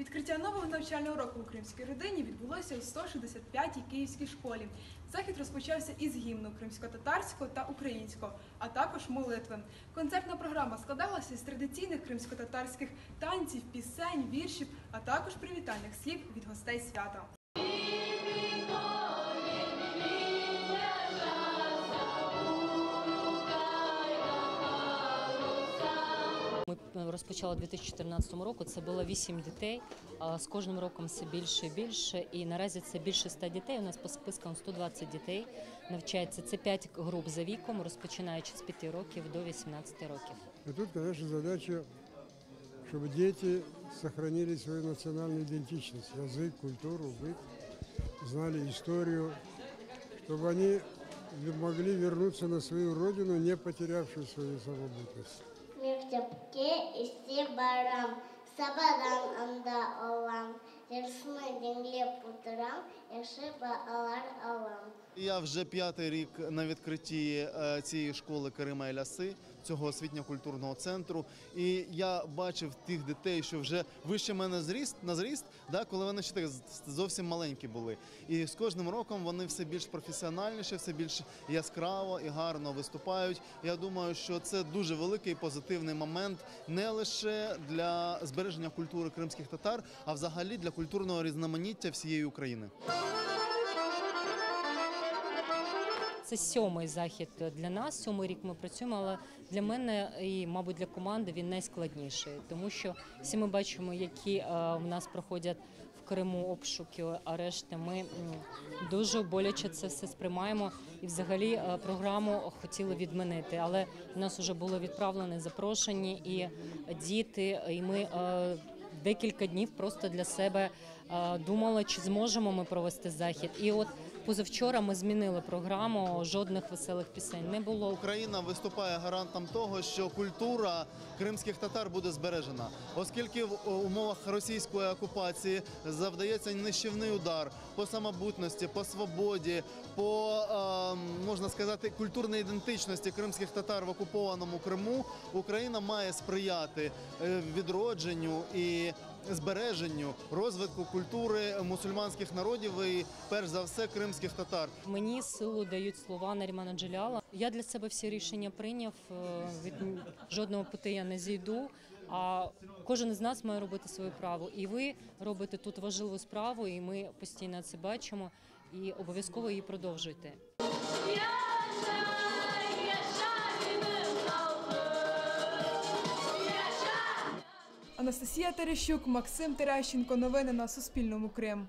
Відкриття нового навчального року у кримській родині відбулося у 165-й київській школі. Захід розпочався із гімну кримсько-татарського та українського, а також молитви. Концертна програма складалася з традиційних кримсько-татарських танців, пісень, віршів, а також привітальних слів від гостей свята. Ми розпочали у 2014 року, це було 8 дітей, з кожним роком все більше і більше, і наразі це більше 100 дітей, у нас по спискам 120 дітей навчається, це 5 груп за віком, розпочинаючи з 5 років до 18 років. І тут, звісно, задача, щоб діти зберігали свою національну ідентичність, язик, культуру, бит, знали історію, щоб вони могли повернутися на свою родину, не потерявши свою самобутність. Мектепке исти барам, сабадан анда олам, ярсны деньле путрам, яшиба алар алам. Я вже 5-й рік на відкритті цієї школи Карима Ель-Аси, цього освітньо-культурного центру. І я бачив тих дітей, що вже вище мене на зріст, коли вони ще так зовсім маленькі були. І з кожним роком вони все більш професіональніше, все більш яскраво і гарно виступають. Я думаю, що це дуже великий позитивний момент не лише для збереження культури кримських татар, а взагалі для культурного різноманіття всієї України. Це 7-й захід для нас, 7-й рік ми працюємо, але для мене і, мабуть, для команди він найскладніший, тому що всі ми бачимо, які в нас проходять в Криму обшуки, арешти. Ми дуже боляче це все сприймаємо і взагалі програму хотіли відмінити, але в нас вже були відправлені запрошені і діти, і ми декілька днів просто для себе думали, чи зможемо ми провести захід. І от позавчора ми змінили програму, жодних веселих пісень не було. Україна виступає гарантом того, що культура кримських татар буде збережена. Оскільки в умовах російської окупації завдається нищівний удар по самобутності, по свободі, по, можна сказати, культурній ідентичності кримських татар в окупованому Криму, Україна має сприяти відродженню і збереженню, розвитку культури мусульманських народів і, перш за все, кримських татар. Мені силу дають слова Нарімана Джеляла. Я для себе всі рішення прийняв, від жодного пути я не зійду, а кожен з нас має робити свою справу. І ви робите тут важливу справу, і ми постійно це бачимо, і обов'язково її продовжуйте. Анастасія Терещук, Максим Терещенко. Новини на Суспільному. Крим.